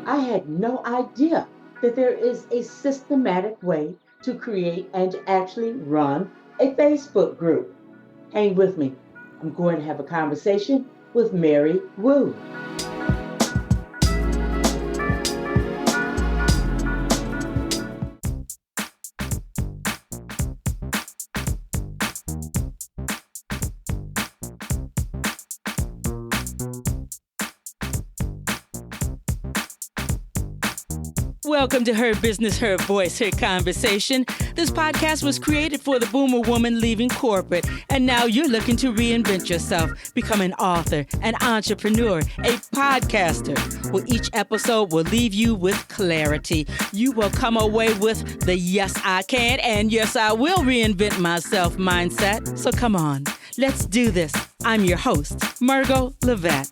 I had no idea that there is a systematic way to create and to actually run a Facebook group. Hang with me. I'm going to have a conversation with Mary Wu. Welcome to Her Business, Her Voice, Her Conversation. This podcast was created for the boomer woman leaving corporate, and now you're looking to reinvent yourself, become an author, an entrepreneur, a podcaster. Well, each episode will leave you with clarity. You will come away with the yes, I can and yes, I will reinvent myself mindset. So come on, let's do this. I'm your host, Margot Levette.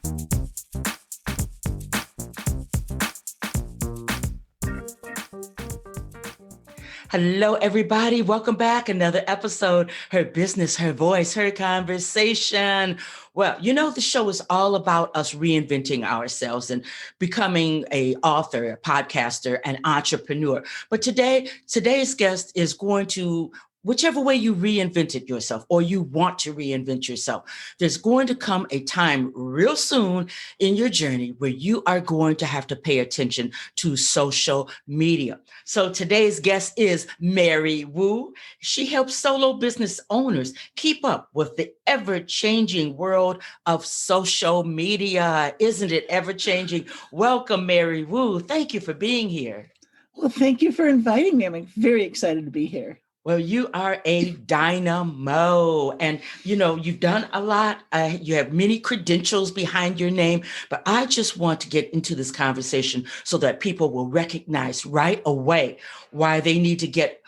Hello, everybody. Welcome back. Another episode, Her Business, Her Voice, Her Conversation. Well, you know, the show is all about us reinventing ourselves and becoming an author, a podcaster, an entrepreneur. But today's guest is going to, whichever way you reinvented yourself or you want to reinvent yourself, there's going to come a time real soon in your journey where you are going to have to pay attention to social media. So today's guest is Mary Wu. She helps solo business owners keep up with the ever-changing world of social media. Isn't it ever-changing? Welcome, Mary Wu. Thank you for being here. Well, thank you for inviting me. I'm very excited to be here. Well, you are a dynamo, and you know, you've done a lot. You have many credentials behind your name, but I just want to get into this conversation so that people will recognize right away why they need to get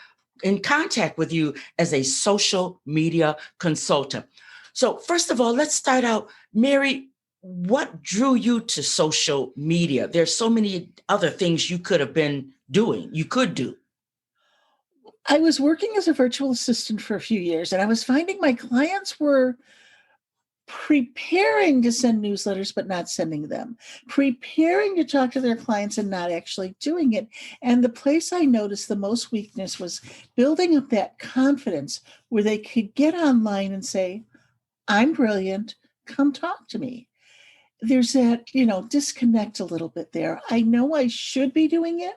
in contact with you as a social media consultant. So first of all, let's start out, Mary, what drew you to social media? There's so many other things you could have been doing, you could do. I was working as a virtual assistant for a few years, and I was finding my clients were preparing to send newsletters, but not sending them, preparing to talk to their clients and not actually doing it. And the place I noticed the most weakness was building up that confidence where they could get online and say, I'm brilliant, come talk to me. There's that, disconnect a little bit there. I know I should be doing it,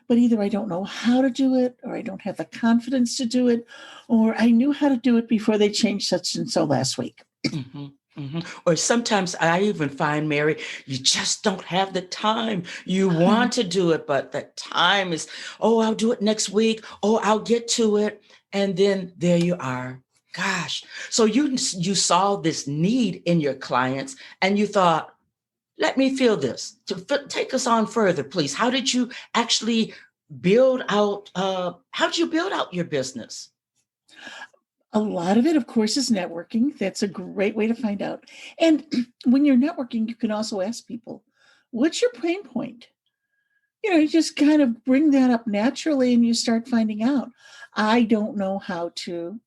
but either I don't know how to do it, or I don't have the confidence to do it, or I knew how to do it before they changed such and so last week. Mm-hmm, mm-hmm. Or sometimes I even find, Mary, you just don't have the time. You want to do it, but the time is, I'll do it next week. I'll get to it. And then there you are. Gosh. So you saw this need in your clients and you thought, let me feel this. Take us on further, please. How did you actually build out, your business? A lot of it, of course, is networking. That's a great way to find out. And when you're networking, you can also ask people, what's your pain point? You just kind of bring that up naturally and you start finding out. I don't know how to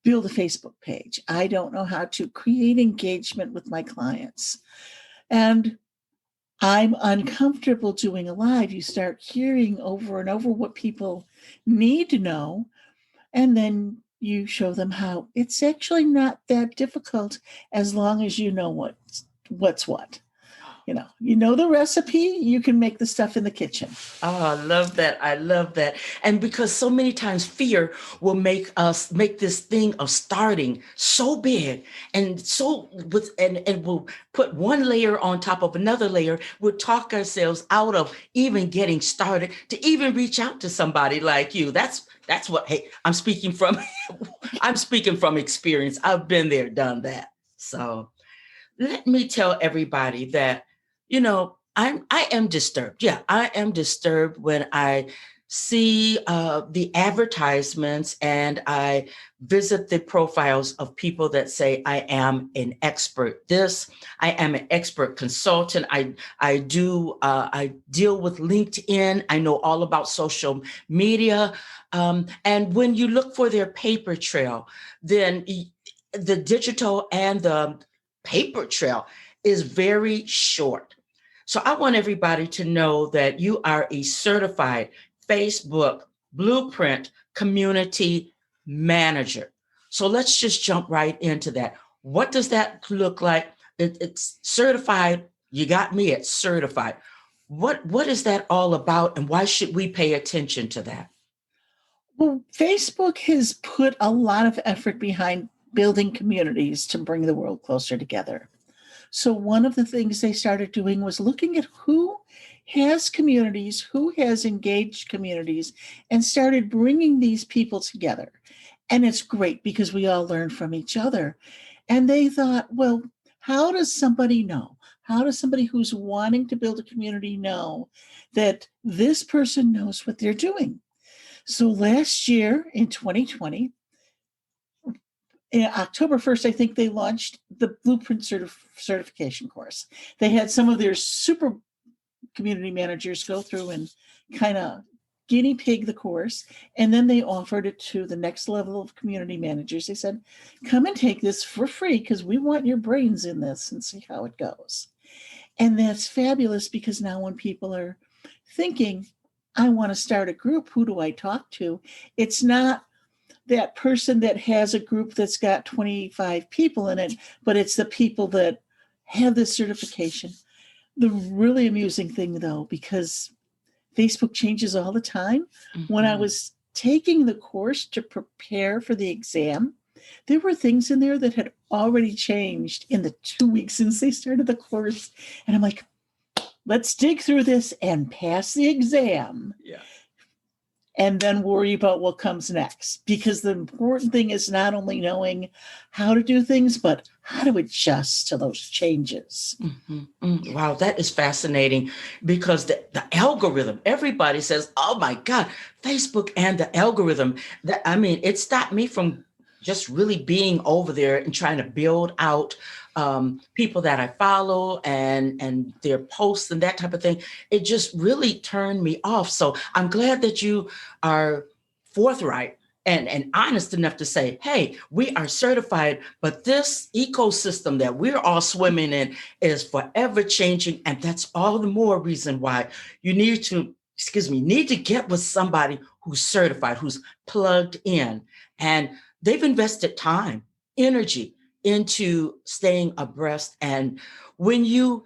build a Facebook page. I don't know how to create engagement with my clients. And I'm uncomfortable doing a live. You start hearing over and over what people need to know. And then you show them how it's actually not that difficult as long as you know what's what. You know the recipe, you can make the stuff in the kitchen. Oh, I love that. I love that. And because so many times fear will make us make this thing of starting so big and we'll put one layer on top of another layer. We'll talk ourselves out of even getting started to even reach out to somebody like you. That's what, hey, I'm speaking from experience. I've been there, done that. So let me tell everybody that, I am disturbed. Yeah, I am disturbed when I see the advertisements and I visit the profiles of people that say, I am an expert this, I am an expert consultant. I deal with LinkedIn. I know all about social media. And when you look for their paper trail, then the digital and the paper trail is very short. So I want everybody to know that you are a certified Facebook Blueprint Community Manager. So let's just jump right into that. What does that look like? It's certified. You got me at certified. What is that all about, and why should we pay attention to that? Well, Facebook has put a lot of effort behind building communities to bring the world closer together. So one of the things they started doing was looking at who has communities, who has engaged communities, and started bringing these people together. And it's great because we all learn from each other. And they thought, well, how does somebody know? How does somebody who's wanting to build a community know that this person knows what they're doing? So last year in 2020, in October 1st, I think they launched the Blueprint certification course. They had some of their super community managers go through and kind of guinea pig the course. And then they offered it to the next level of community managers. They said, come and take this for free because we want your brains in this and see how it goes. And that's fabulous because now when people are thinking, I want to start a group, who do I talk to? It's not that person that has a group that's got 25 people in it, but it's the people that have this certification. The really amusing thing, though, because Facebook changes all the time. When I was taking the course to prepare for the exam, there were things in there that had already changed in the 2 weeks since they started the course. And I'm like, let's dig through this and pass the exam. Yeah. And then worry about what comes next. Because the important thing is not only knowing how to do things, but how to adjust to those changes. Wow, that is fascinating because the algorithm, everybody says, oh my God, Facebook and the algorithm. It stopped me from just really being over there and trying to build out people that I follow and their posts and that type of thing. It just really turned me off. So I'm glad that you are forthright and honest enough to say, hey, we are certified, but this ecosystem that we're all swimming in is forever changing. And that's all the more reason why you need to get with somebody who's certified, who's plugged in. And they've invested time, energy into staying abreast. And when you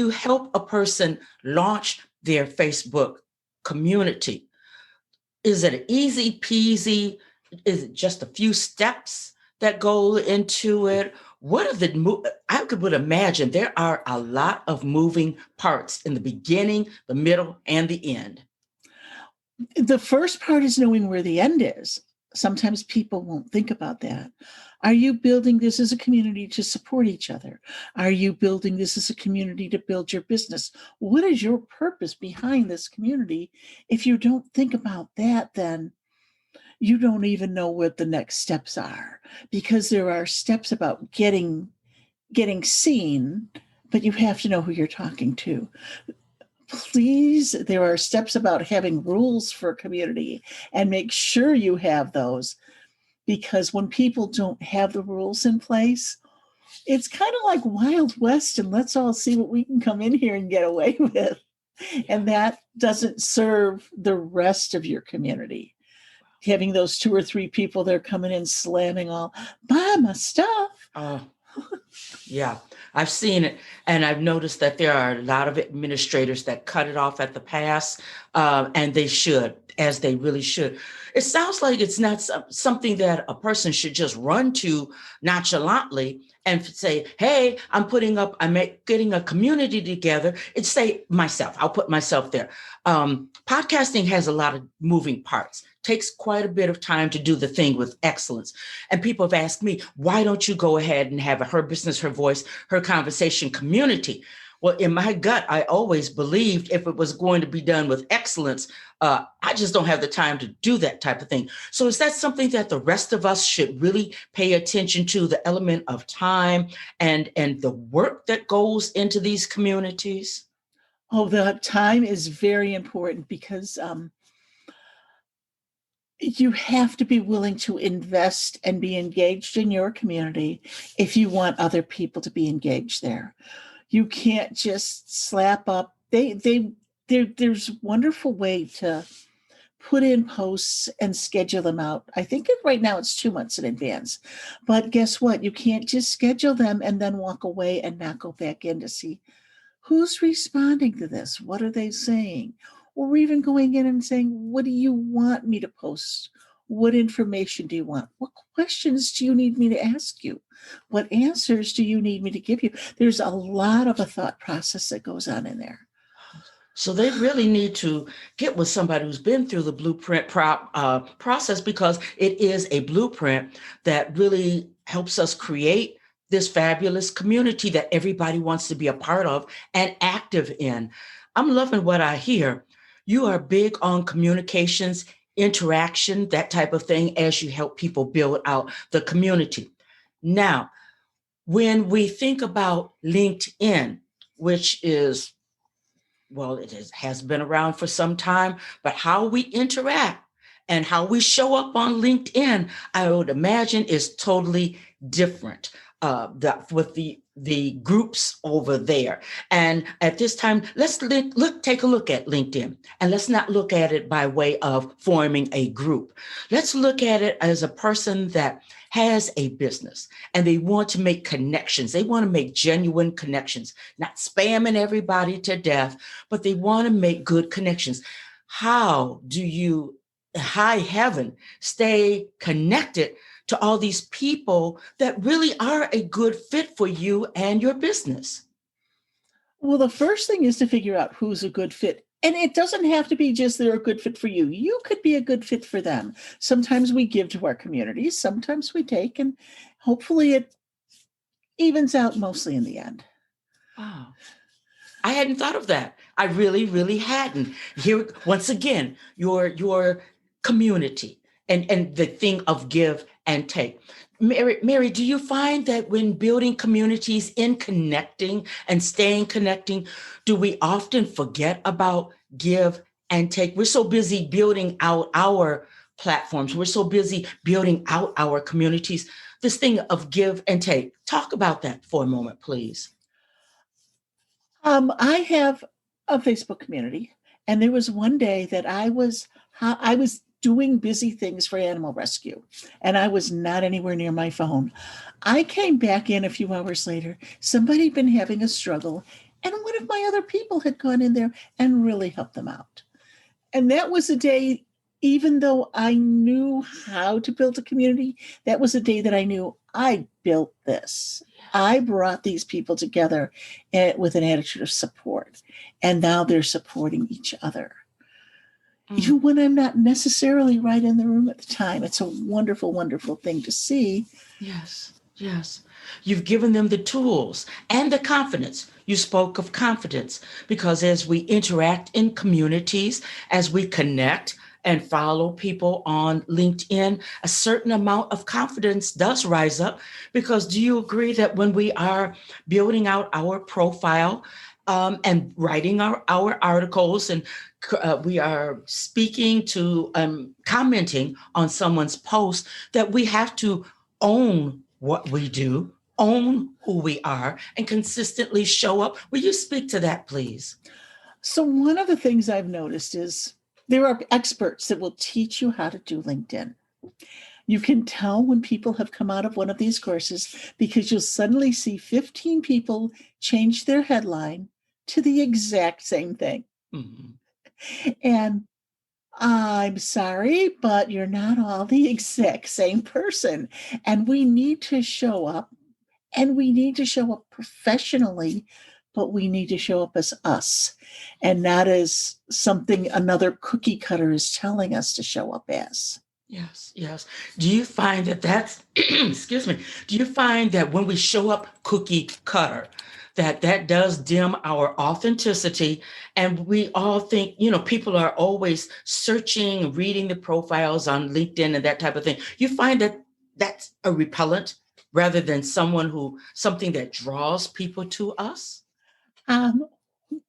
help a person launch their Facebook community, is it easy peasy? Is it just a few steps that go into it? I would imagine there are a lot of moving parts in the beginning, the middle, and the end. The first part is knowing where the end is. Sometimes people won't think about that. Are you building this as a community to support each other? Are you building this as a community to build your business? What is your purpose behind this community? If you don't think about that, then you don't even know what the next steps are, because there are steps about getting seen, but you have to know who you're talking to. Please, there are steps about having rules for a community, and make sure you have those, because when people don't have the rules in place, it's kind of like Wild West and let's all see what we can come in here and get away with. And that doesn't serve the rest of your community. Having those 2 or 3 people there coming in slamming all, buy my stuff. Yeah, I've seen it. And I've noticed that there are a lot of administrators that cut it off at the pass, and they should, as they really should. It sounds like it's not something that a person should just run to nonchalantly and say, hey, I'm getting a community together. It's say myself, I'll put myself there. Podcasting has a lot of moving parts. Takes quite a bit of time to do the thing with excellence. And people have asked me, why don't you go ahead and have a Her Business, Her Voice, Her Conversation community? Well, in my gut, I always believed if it was going to be done with excellence, I just don't have the time to do that type of thing. So is that something that the rest of us should really pay attention to, the element of time and the work that goes into these communities? Oh, the time is very important because you have to be willing to invest and be engaged in your community if you want other people to be engaged there. You can't just slap up. There's a wonderful way to put in posts and schedule them out. I think right now it's 2 months in advance. But guess what? You can't just schedule them and then walk away and not go back in to see who's responding to this. What are they saying? Or even going in and saying, what do you want me to post? What information do you want? What questions do you need me to ask you? What answers do you need me to give you? There's a lot of a thought process that goes on in there. So they really need to get with somebody who's been through the blueprint process, because it is a blueprint that really helps us create this fabulous community that everybody wants to be a part of and active in. I'm loving what I hear. You are big on communications, interaction, that type of thing, as you help people build out the community. Now, when we think about LinkedIn, which is, well, has been around for some time, but how we interact and how we show up on LinkedIn, I would imagine, is totally different with the groups over there. And at this time, let's take a look at LinkedIn, and let's not look at it by way of forming a group. Let's look at it as a person that has a business and they want to make connections. They want to make genuine connections, not spamming everybody to death, but they want to make good connections. How do you, high heaven, stay connected to all these people that really are a good fit for you and your business? Well, the first thing is to figure out who's a good fit. And it doesn't have to be just they're a good fit for you. You could be a good fit for them. Sometimes we give to our communities, sometimes we take, and hopefully it evens out mostly in the end. Wow. I hadn't thought of that. I really, really hadn't. Here, once again, your community and the thing of give and take. Mary, do you find that when building communities, in connecting and staying connecting, do we often forget about give and take? We're so busy building out our platforms. We're so busy building out our communities. This thing of give and take. Talk about that for a moment, please. I have a Facebook community, and there was one day that I was doing busy things for animal rescue, and I was not anywhere near my phone. I came back in a few hours later. Somebody had been having a struggle, and one of my other people had gone in there and really helped them out. And that was a day, even though I knew how to build a community, that was a day that I knew I built this. I brought these people together with an attitude of support, and now they're supporting each other. Even when I'm not necessarily right in the room at the time, it's a wonderful, wonderful thing to see. Yes, yes. You've given them the tools and the confidence. You spoke of confidence, because as we interact in communities, as we connect and follow people on LinkedIn, a certain amount of confidence does rise up. Because do you agree that when we are building out our profile and writing our articles, and we are speaking to, commenting on someone's post, that we have to own what we do, own who we are, and consistently show up? Will you speak to that, please? So one of the things I've noticed is there are experts that will teach you how to do LinkedIn. You can tell when people have come out of one of these courses, because you'll suddenly see 15 people change their headline to the exact same thing. Mm-hmm. And I'm sorry, but you're not all the exact same person. And we need to show up, and we need to show up professionally, but we need to show up as us and not as something another cookie cutter is telling us to show up as. Yes, yes. Do you find that that's, excuse me, do you find that when we show up cookie cutter, that does dim our authenticity? And we all think, people are always searching, reading the profiles on LinkedIn and that type of thing. You find that that's a repellent rather than something that draws people to us?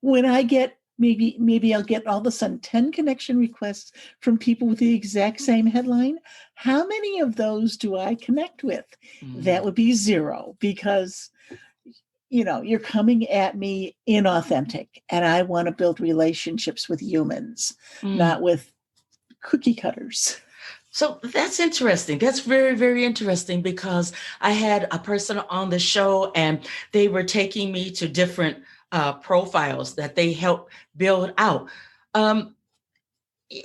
When I get, maybe I'll get all of a sudden 10 connection requests from people with the exact same headline. How many of those do I connect with? That would be 0, because you're coming at me inauthentic, and I want to build relationships with humans, not with cookie cutters. So that's interesting. That's very, very interesting, because I had a person on the show and they were taking me to different profiles that they helped build out.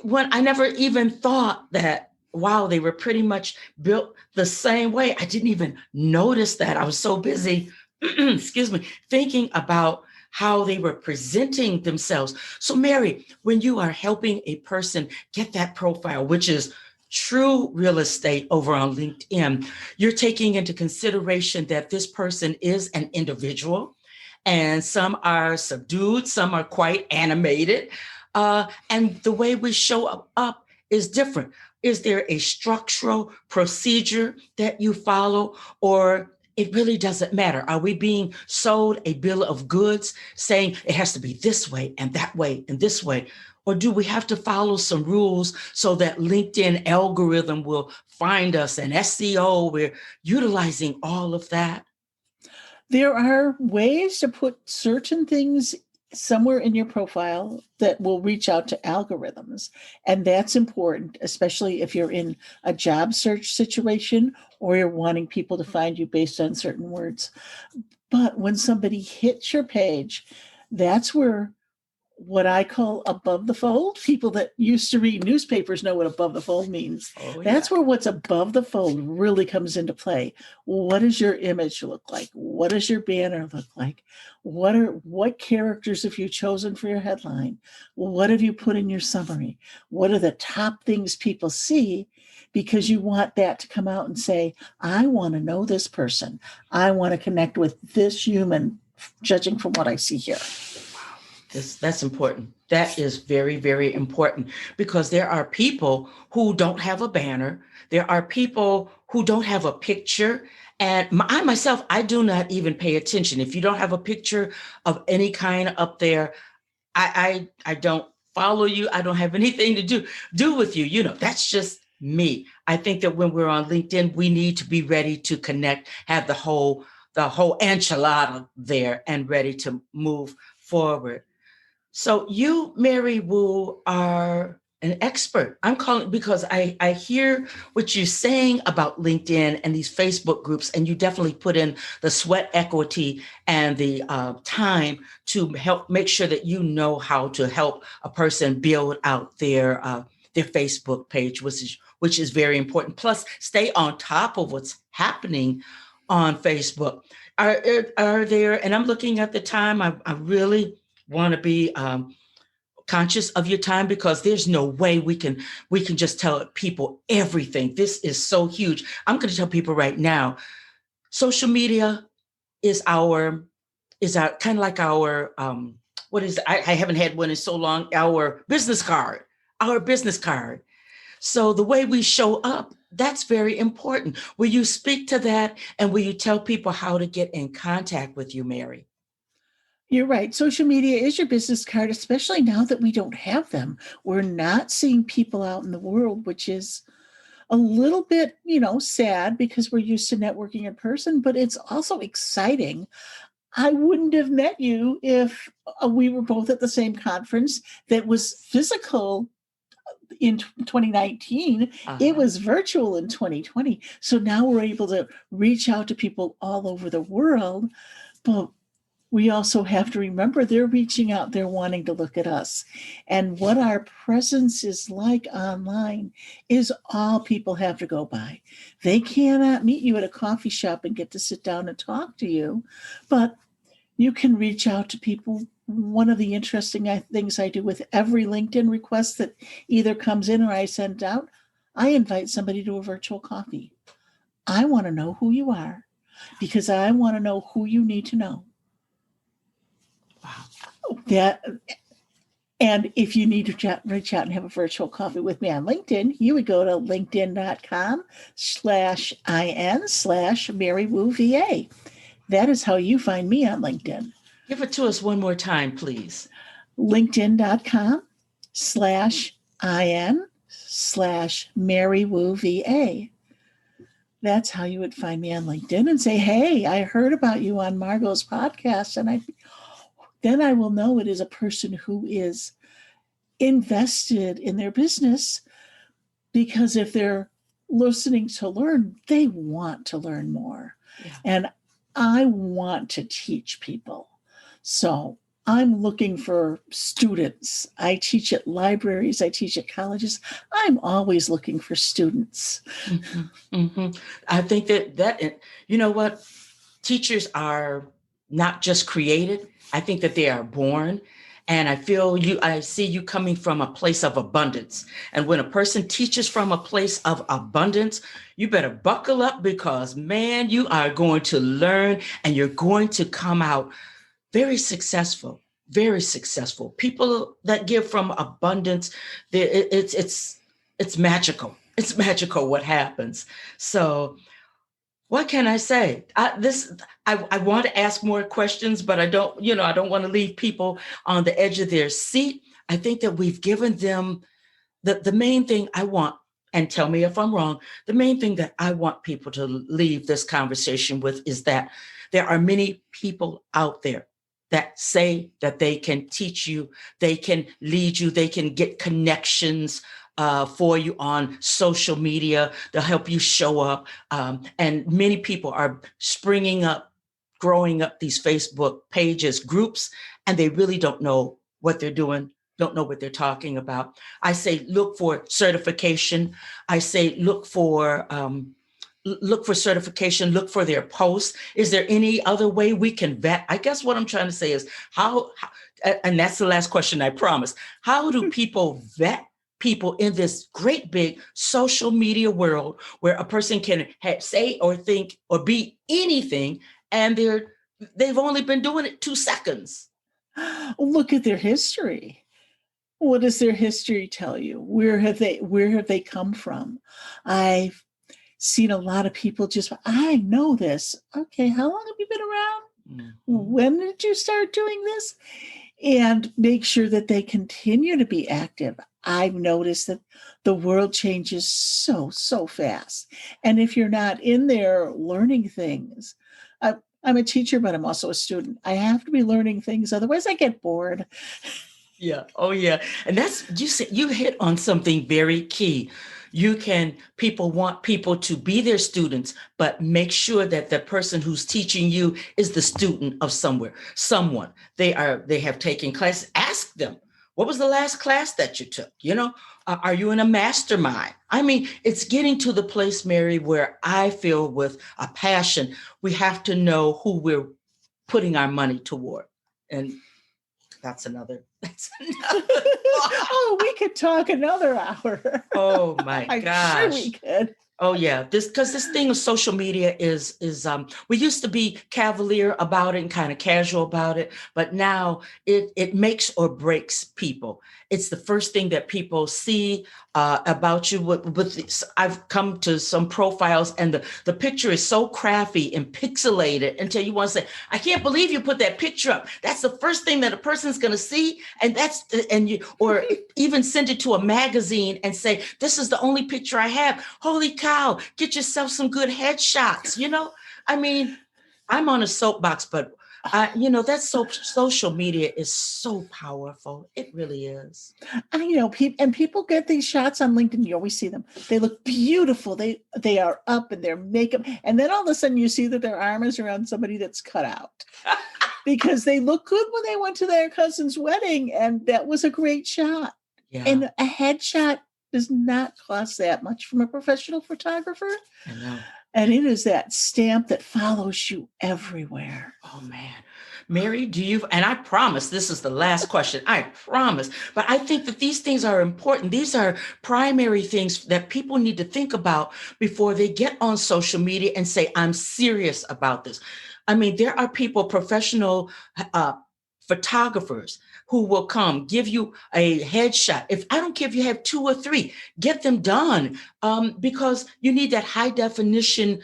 When I never even thought that, wow, they were pretty much built the same way. I didn't even notice that. I was so busy, excuse me, thinking about how they were presenting themselves. So, Mary, when you are helping a person get that profile, which is true real estate over on LinkedIn, you're taking into consideration that this person is an individual, and some are subdued, some are quite animated. And the way we show up is different. Is there a structural procedure that you follow, or it really doesn't matter? Are we being sold a bill of goods saying it has to be this way and that way and this way? Or do we have to follow some rules so that LinkedIn algorithm will find us, and SEO, we're utilizing all of that? There are ways to put certain things somewhere in your profile that will reach out to algorithms. And that's important, especially if you're in a job search situation or you're wanting people to find you based on certain words. But when somebody hits your page, that's where what I call above the fold. People that used to read newspapers know what above the fold means. Oh, That's where what's above the fold really comes into play. What does your image look like? What does your banner look like? What characters have you chosen for your headline? What have you put in your summary? What are the top things people see? Because you want that to come out and say, I want to know this person. I want to connect with this human, judging from what I see here. That's important. That is very, very important, because there are people who don't have a banner. There are people who don't have a picture. And I myself, I do not even pay attention. If you don't have a picture of any kind up there, I don't follow you. I don't have anything to do with you. That's just me. I think that when we're on LinkedIn, we need to be ready to connect, have the whole enchilada there and ready to move forward. So you, Mary Wu, are an expert. I'm calling because I hear what you're saying about LinkedIn and these Facebook groups, and you definitely put in the sweat equity and the time to help make sure that you know how to help a person build out their Facebook page, which is very important. Plus, stay on top of what's happening on Facebook. Are there? And I'm looking at the time. I really want to be conscious of your time, because there's no way we can just tell people everything. This is so huge. I'm going to tell people right now, social media is our kind of like our what is it? I haven't had one in so long. Our business card. So the way we show up, that's very important. Will you speak to that, and will you tell people how to get in contact with you, Mary? You're right. Social media is your business card, especially now that we don't have them. We're not seeing people out in the world, which is a little bit, sad, because we're used to networking in person, but it's also exciting. I wouldn't have met you if we were both at the same conference that was physical in 2019. It was virtual in 2020. So now we're able to reach out to people all over the world, but we also have to remember they're reaching out, they're wanting to look at us. And what our presence is like online is all people have to go by. They cannot meet you at a coffee shop and get to sit down and talk to you, but you can reach out to people. One of the interesting things I do with every LinkedIn request that either comes in or I send out, I invite somebody to a virtual coffee. I want to know who you are, because I want to know who you need to know. And if you need to reach out and have a virtual coffee with me on LinkedIn, you would go to linkedin.com/in/MaryWuVA. That is how you find me on LinkedIn. Give it to us one more time, please. LinkedIn.com/in/MaryWuVA. That's how you would find me on LinkedIn and say, hey, I heard about you on Margot's podcast. And then I will know it is a person who is invested in their business, because if they're listening to learn, they want to learn more. Yeah. And I want to teach people. So I'm looking for students. I teach at libraries, I teach at colleges. I'm always looking for students. I think that you know what? Teachers are not just created. I think that they are born. And I see you coming from a place of abundance. And when a person teaches from a place of abundance, you better buckle up, because man, you are going to learn and you're going to come out very successful, very successful. People that give from abundance, it's magical. It's magical what happens. So what can I say? I want to ask more questions, but I don't want to leave people on the edge of their seat. I think that we've given them the main thing I want, and tell me if I'm wrong, the main thing that I want people to leave this conversation with is that there are many people out there that say that they can teach you, they can lead you, they can get connections for you on social media. They'll help you show up. And many people are springing up, growing up these Facebook pages, groups, and they really don't know what they're doing, don't know what they're talking about. I say, look for certification. I say, look for certification, look for their posts. Is there any other way we can vet? I guess what I'm trying to say is how and that's the last question, I promise. How do people vet people in this great big social media world where a person can say or think or be anything, and they've only been doing it 2 seconds? Look at their history. What does their history tell you? Where have they come from? I've seen a lot of people I know this. Okay, how long have you been around? Mm-hmm. When did you start doing this? And make sure that they continue to be active. I've noticed that the world changes so fast. And if you're not in there learning things, I'm a teacher, but I'm also a student. I have to be learning things. Otherwise I get bored. Yeah. Oh, yeah. And you hit on something very key. People want people to be their students, but make sure that the person who's teaching you is the student of someone. They have taken class. Ask them, what was the last class that you took? Are you in a mastermind? I mean, it's getting to the place, Mary, where I feel with a passion, we have to know who we're putting our money toward. And that's another. Oh, we could talk another hour. Oh my gosh. I'm sure we could. Oh yeah, because this thing of social media is we used to be cavalier about it and kind of casual about it, but now it makes or breaks people. It's the first thing that people see about you. I've come to some profiles, and the picture is so crafty and pixelated until you want to say, I can't believe you put that picture up. That's the first thing that a person's going to see, or even send it to a magazine and say, this is the only picture I have. Holy cow, get yourself some good headshots. I mean, I'm on a soapbox, but social media is so powerful. It really is. I know people get these shots on LinkedIn. You always see them. They look beautiful. They are up in their makeup. And then all of a sudden you see that their arm is around somebody that's cut out because they look good when they went to their cousin's wedding. And that was a great shot. Yeah. And a headshot does not cost that much from a professional photographer. I know. And it is that stamp that follows you everywhere. Oh, man. Mary, and I promise this is the last question, I promise, but I think that these things are important. These are primary things that people need to think about before they get on social media and say, I'm serious about this. I mean, there are people, professional photographers, who will come give you a headshot. If I don't care if you have 2 or 3, get them done because you need that high definition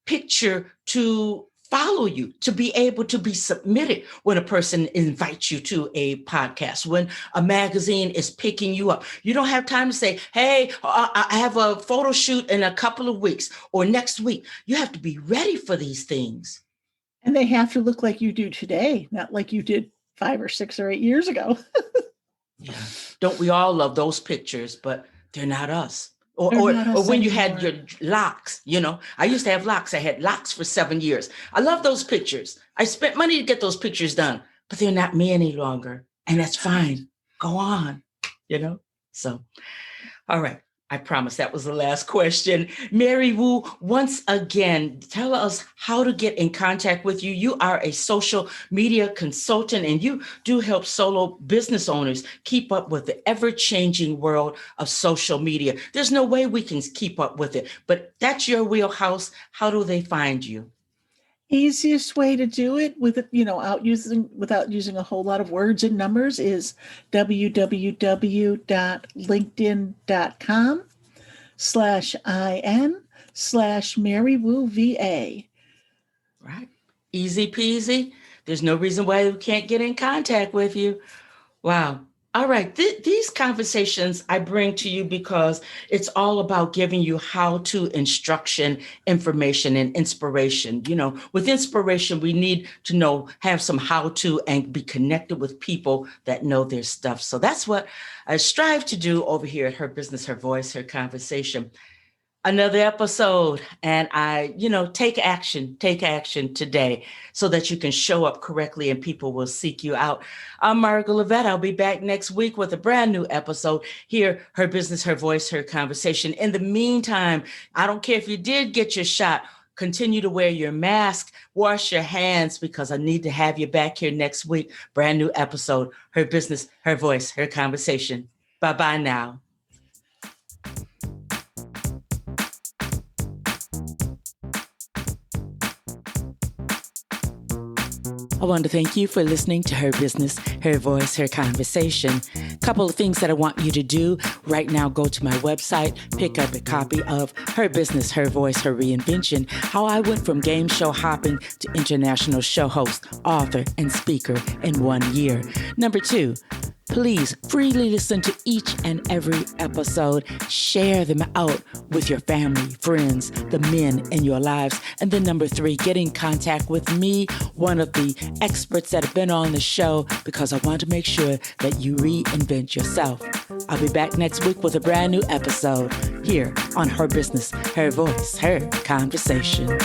picture to follow you, to be able to be submitted when a person invites you to a podcast, when a magazine is picking you up. You don't have time to say, hey, I have a photo shoot in a couple of weeks or next week. You have to be ready for these things. And they have to look like you do today, not like you did 5 or 6 or 8 years ago. Yeah. Don't we all love those pictures, but they're not us. Or when you had your locks, I used to have locks. I had locks for 7 years. I love those pictures. I spent money to get those pictures done, but they're not me any longer. And that's fine. Go on, So, all right. I promise that was the last question. Mary Wu, once again, tell us how to get in contact with you. You are a social media consultant, and you do help solo business owners keep up with the ever-changing world of social media. There's no way we can keep up with it, but that's your wheelhouse. How do they find you? Easiest way to do it without using a whole lot of words and numbers is www.linkedin.com/IN/MaryWuVA. Right. Easy peasy. There's no reason why we can't get in contact with you. Wow. All right. These conversations I bring to you because it's all about giving you how-to instruction, information, and inspiration. With inspiration, we need to have some how-to and be connected with people that know their stuff. So that's what I strive to do over here at Her Business, Her Voice, Her Conversation. Another episode, and I, take action today so that you can show up correctly and people will seek you out. I'm Margaret Levette. I'll be back next week with a brand new episode here, Her Business, Her Voice, Her Conversation. In the meantime, I don't care if you did get your shot, continue to wear your mask, wash your hands, because I need to have you back here next week. Brand new episode, Her Business, Her Voice, Her Conversation. Bye-bye now. I want to thank you for listening to Her Business, Her Voice, Her Conversation. Couple of things that I want you to do right now. Go to my website, pick up a copy of Her Business, Her Voice, Her Reinvention, how I went from game show hopping to international show host, author, and speaker in 1 year. Number 2, please freely listen to each and every episode. Share them out with your family, friends, the men in your lives. And then number 3, get in contact with me, one of the experts that have been on the show, because I want to make sure that you reinvent yourself. I'll be back next week with a brand new episode here on Her Business, Her Voice, Her Conversation.